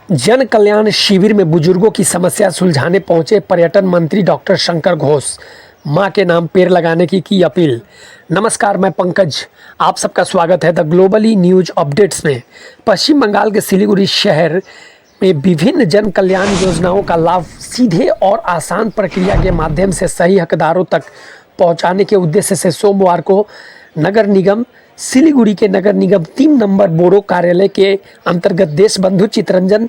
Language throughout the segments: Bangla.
जन कल्याण शिविर में बुजुर्गों की समस्या सुलझाने पहुंचे पर्यटन मंत्री डॉक्टर शंकर घोष। मां के नाम पेड़ लगाने की अपील। नमस्कार, मैं पंकज, आप सबका स्वागत है द ग्लोबली न्यूज अपडेट्स में। पश्चिम बंगाल के सिलीगुड़ी शहर में विभिन्न जन कल्याण योजनाओं का लाभ सीधे और आसान प्रक्रिया के माध्यम से सही हकदारों तक पहुंचाने के उद्देश्य से सोमवार को नगर निगम सिलीगुड़ी के नगर निगम 3 नंबर बोरो कार्यालय के अंतर्गत देशबंधु चित्तरंजन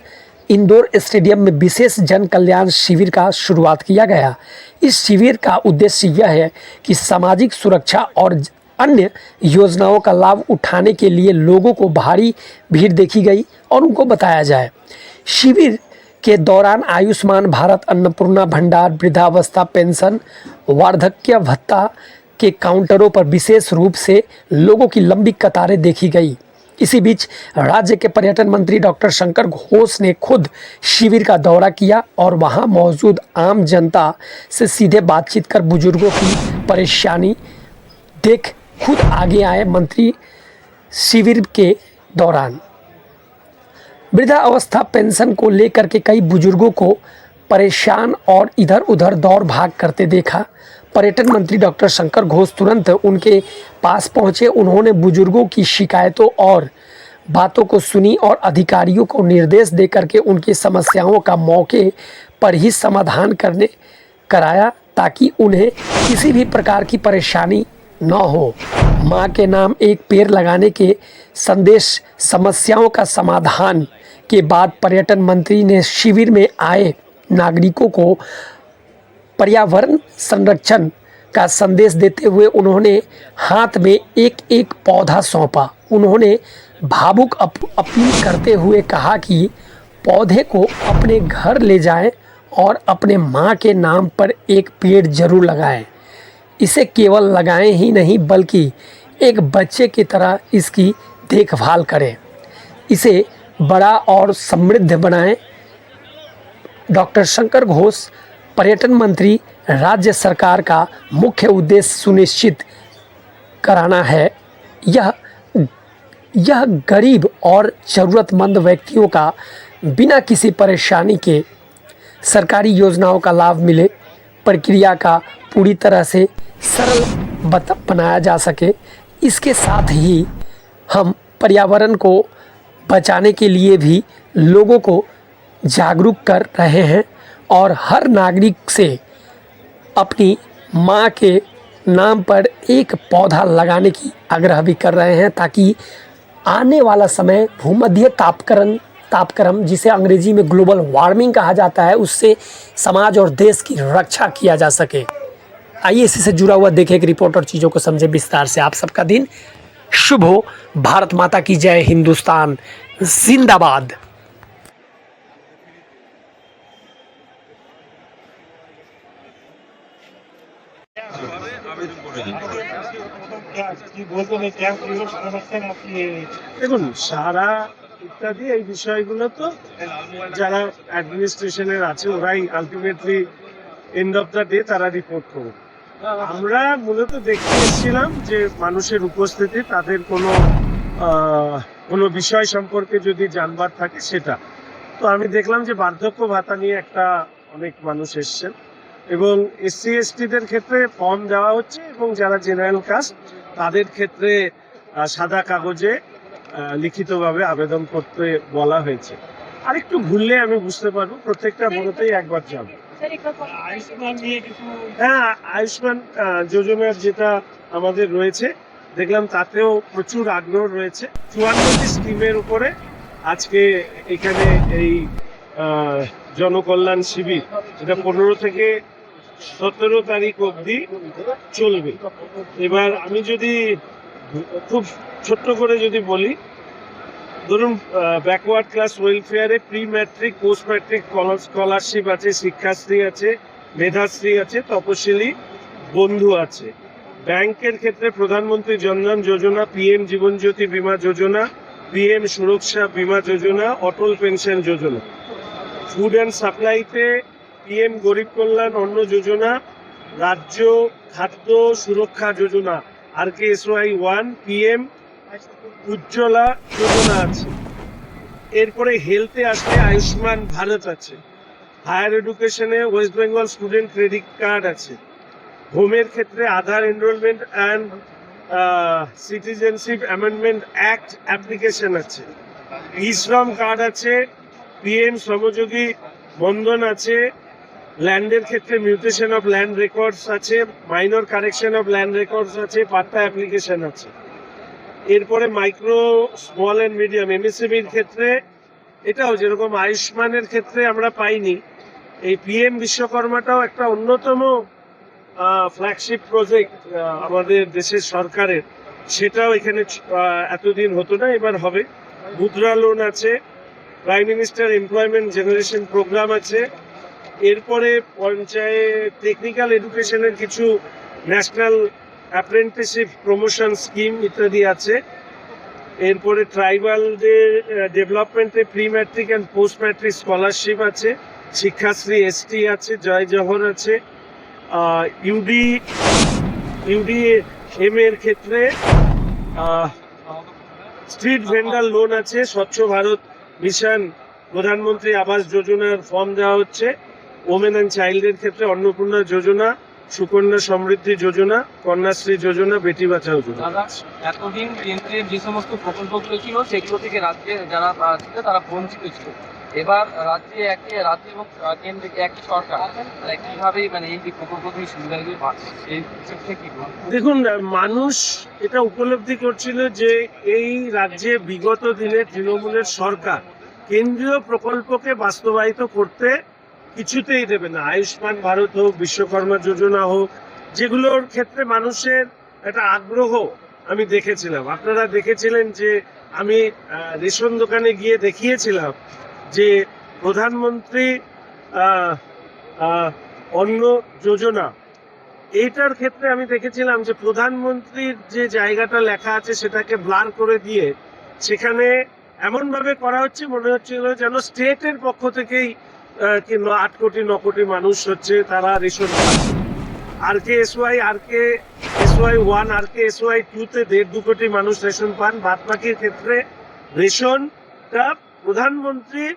इंडोर स्टेडियम में विशेष जन कल्याण शिविर का शुरुआत किया गया। इस शिविर का उद्देश्य यह है कि सामाजिक सुरक्षा और अन्य योजनाओं का लाभ उठाने के लिए लोगों को भारी भीड़ देखी गई और उनको बताया जाए। शिविर के दौरान आयुष्मान भारत, अन्नपूर्णा भंडार, वृद्धावस्था पेंशन, वार्धक्य भत्ता के काउंटरों पर विशेष रूप से लोगों की लंबी कतारें देखी गई। इसी बीच राज्य के पर्यटन मंत्री डॉक्टर शंकर घोष ने खुद शिविर का दौरा किया और वहां मौजूद आम जनता से सीधे बातचीत कर बुजुर्गों की परेशानी देख खुद आगे आए। मंत्री शिविर के दौरान वृद्धावस्था पेंशन को लेकर के कई बुजुर्गों को परेशान और इधर उधर दौड़ भाग करते देखा। पर्यटन मंत्री डॉक्टर शंकर घोष तुरंत उनके पास पहुंचे। उन्होंने बुजुर्गों की शिकायतों और बातों को सुनी और अधिकारियों को निर्देश देकर के उनकी समस्याओं का मौके पर ही समाधान कराया ताकि उन्हें किसी भी प्रकार की परेशानी न हो। मां के नाम एक पेड़ लगाने के संदेश समस्याओं का समाधान के बाद पर्यटन मंत्री ने शिविर में आए नागरिकों को पर्यावरण संरक्षण का संदेश देते हुए उन्होंने हाथ में एक एक पौधा सौंपा। उन्होंने भावुक अपील करते हुए कहा कि पौधे को अपने घर ले जाएं और अपने मां के नाम पर एक पेड़ जरूर लगाएं। इसे केवल लगाएं ही नहीं बल्कि एक बच्चे की तरह इसकी देखभाल करें, इसे बड़ा और समृद्ध बनाएं। डॉक्टर शंकर घोष पर्यटन मंत्री राज्य सरकार का मुख्य उद्देश्य सुनिश्चित कराना है यह गरीब और ज़रूरतमंद व्यक्तियों का बिना किसी परेशानी के सरकारी योजनाओं का लाभ मिले, प्रक्रिया का पूरी तरह से सरल बनाया जा सके। इसके साथ ही हम पर्यावरण को बचाने के लिए भी लोगों को जागरूक कर रहे हैं और हर नागरिक से अपनी मां के नाम पर एक पौधा लगाने की आग्रह भी कर रहे हैं ताकि आने वाला समय भूमध्य तापक्रम जिसे अंग्रेजी में ग्लोबल वार्मिंग कहा जाता है, उससे समाज और देश की रक्षा किया जा सके। आइए इसी से जुड़ा हुआ देखें एक रिपोर्ट और चीज़ों को समझे विस्तार से। आप सबका दिन शुभ हो। भारत माता की जय, हिंदुस्तान जिंदाबाद। দেখুন, সারা ইত্যাদি এই বিষয়গুলো তো যারা অ্যাডমিনিস্ট্রেশনের আছে ওরাই ultimately end of the day তারা রিপোর্ট করবে। আমরা মূলত দেখতে এসেছিলাম যে মানুষের উপস্থিতি, তাদের কোনো বিষয় সম্পর্কে যদি জানবার থাকে সেটা। তো আমি দেখলাম যে বার্ধক্য ভাতা নিয়ে একটা অনেক মানুষ এসছেন এবং এসসি এসটিদের ক্ষেত্রে ফর্ম দেওয়া হচ্ছে এবং যারা জেনারেল কাস্ট তাদের ক্ষেত্রে সাদা কাগজে লিখিতভাবে আবেদন করতে বলা হয়েছে। আরেকটু ঘুরলে আমি বুঝতে পারবো, প্রত্যেকটা বড়তেই একবার যাবো। হ্যাঁ, আয়ুষ্মান যোজনার যেটা আমাদের রয়েছে দেখলাম তাতেও প্রচুর আগ্রহ রয়েছে। 54টি স্কিমের উপরে আজকে এখানে এই জনকল্যাণ শিবির, এটা 15 থেকে 17 তারিখ অবধি চলবে। এবার আমি যদি খুব ছোট্ট করে যদি বলি, ধরুন ব্যাকওয়ার্ড ক্লাস ওয়েলফেয়ারে pre matric, post matric scholarship আছে, শিক্ষাশ্রী আছে, মেধাশ্রী আছে, তপশিলি বন্ধু আছে। ব্যাংকের ক্ষেত্রে প্রধানমন্ত্রী জনধন যোজনা, পিএম জীবন জ্যোতি বীমা যোজনা, PM Suraksha Bima Yojana, Atal pension Yojana. Food and সাপ্লাইতে PM Garib Kalyan Anna Yojana, Rajya Khadya Suraksha Yojana RKSY 1, PM Ujjwala Yojana আছে। এরপরে হেলথে আসলে আয়ুষ্মান ভারত আছে, হায়ার এডুকেশনে West Bengal student credit card আছে, হোমের ক্ষেত্রে Aadhaar enrolment and citizenship amendment act application আছে, ই শ্রম কার্ড আছে, পিএম শ্রমযোগী বন্ধন আছে, ল্যান্ডের ক্ষেত্রে মিউটেশন অফ ল্যান্ড রেকর্ডস আছে, minor correction of land records আছে, পাট্টা অ্যাপ্লিকেশন আছে। এরপরে মাইক্রো স্মল অ্যান্ড মিডিয়াম এমএসএমইর ক্ষেত্রে এটাও যেরকম আয়ুষ্মানের ক্ষেত্রে আমরা পাইনি, এই পিএম বিশ্বকর্মাটাও একটা অন্যতম ফ্ল্যাগশিপ প্রজেক্ট আমাদের দেশের সরকারের, সেটাও এখানে এতদিন হতো না, এবার হবে। মুদ্রা লোন আছে, prime minister employment generation programme আছে, এরপরে পঞ্চায়েত টেকনিক্যাল এডুকেশনের কিছু ন্যাশনাল অ্যাপ্রেন্টিসশিপ প্রমোশন স্কিম ইত্যাদি আছে। এরপরে ট্রাইবালদের ডেভেলপমেন্টে pre matric and post matric scholarship আছে, শিক্ষাশ্রী এসটি আছে, জয় জওহর আছে, ইউডিএম এর ক্ষেত্রে স্ট্রিট ভেন্ডার লোন আছে, স্বচ্ছ ভারত মিশন প্রধানমন্ত্রী আবাস যোজনার ফর্ম দেওয়া হচ্ছে, ওমেন অ্যান্ড চাইল্ডের ক্ষেত্রে অন্নপূর্ণা যোজনা, সুকন্যা সমৃদ্ধি যোজনা, কন্যাশ্রী যোজনা, বেটি বাঁচাও যোজনা। দাদা, এতদিন কেন্দ্রের যে সমস্ত প্রকল্পগুলো ছিল সেগুলো থেকে রাজ্যে যারা ছিল তারা বঞ্চিত ছিল। এবার রাজ্যে রাজ্য এবং কেন্দ্রে একই সরকার, তারা কিভাবে মানে এই যে প্রকল্পগুলি সুবিধাগুলি পাচ্ছে সেই ক্ষেত্রে কি বলবো? দেখুন, মানুষ এটা উপলব্ধি করছিল যে এই রাজ্যে বিগত দিনে তৃণমূলের সরকার কেন্দ্রীয় প্রকল্পকে বাস্তবায়িত করতে কিছুতেই দেবে না। আয়ুষ্মান ভারত হোক, বিশ্বকর্মা যোজনা হোক, যেগুলোর ক্ষেত্রে মানুষের একটা আগ্রহ আমি দেখেছিলাম। আপনারা দেখেছিলেন যে আমি রেশন দোকানে গিয়ে দেখিয়েছিলাম যে প্রধানমন্ত্রী অন্ন যোজনা, এইটার ক্ষেত্রে আমি দেখেছিলাম যে প্রধানমন্ত্রীর যে জায়গাটা লেখা আছে সেটাকে ব্লার করে দিয়ে সেখানে এমনভাবে করা হচ্ছে মনে হচ্ছিল যেন স্টেটের পক্ষ থেকেই 8 কোটি 9 কোটি মানুষ হচ্ছে তারা রেশন পাচ্ছে। RKSY 1, RKSY 2 তে 1.5-2 কোটি মানুষ রেশন পান। বাদ বাকির ক্ষেত্রে রেশনটা প্রধানমন্ত্রীর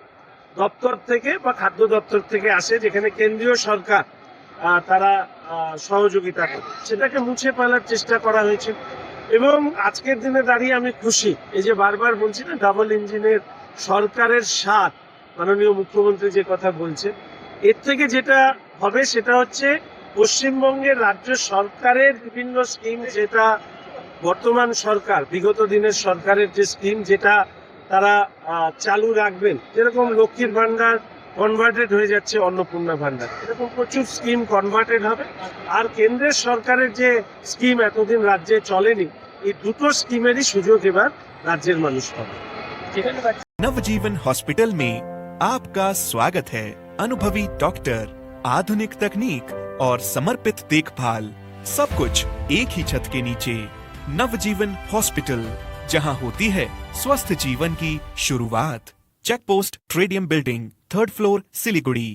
দপ্তর থেকে বা খাদ্য দপ্তর থেকে আসে, যেখানে কেন্দ্রীয় সরকার তারা সহযোগিতা করে, সেটাকে মুছে ফেলার চেষ্টা করা হয়েছে। এবং আজকের দিনে দাঁড়িয়ে আমি খুশি, এই যে বারবার বলছি না ডাবল ইঞ্জিনের সরকারের স্বাদ, মাননীয় মুখ্যমন্ত্রী যে কথা বলছেন, এর থেকে যেটা হবে সেটা হচ্ছে পশ্চিমবঙ্গের রাজ্য সরকারের বিভিন্ন স্কিম, যেটা বর্তমান সরকার বিগত দিনের সরকারের যে স্কিম যেটা তারা চালু রাখবেন, যেরকম লক্ষ্মীর ভান্ডার কনভার্টেড হয়ে যাচ্ছে অন্নপূর্ণা ভান্ডার, এরকম প্রচুর স্কিম কনভার্টেড হবে। আর কেন্দ্রের সরকারের যে স্কিম এতদিন রাজ্যে চলেনি, এই দুটো স্কিমেরই সুযোগ এবার রাজ্যের মানুষ পাবে। नवजीवन हॉस्पिटल में आपका स्वागत है। अनुभवी डॉक्टर, आधुनिक तकनीक और समर्पित देखभाल, सब कुछ एक ही छत के नीचे। नवजीवन हॉस्पिटल, जहां होती है स्वस्थ जीवन की शुरुआत। चेक पोस्ट ट्रेडियम बिल्डिंग, 3rd फ्लोर, सिलीगुड़ी।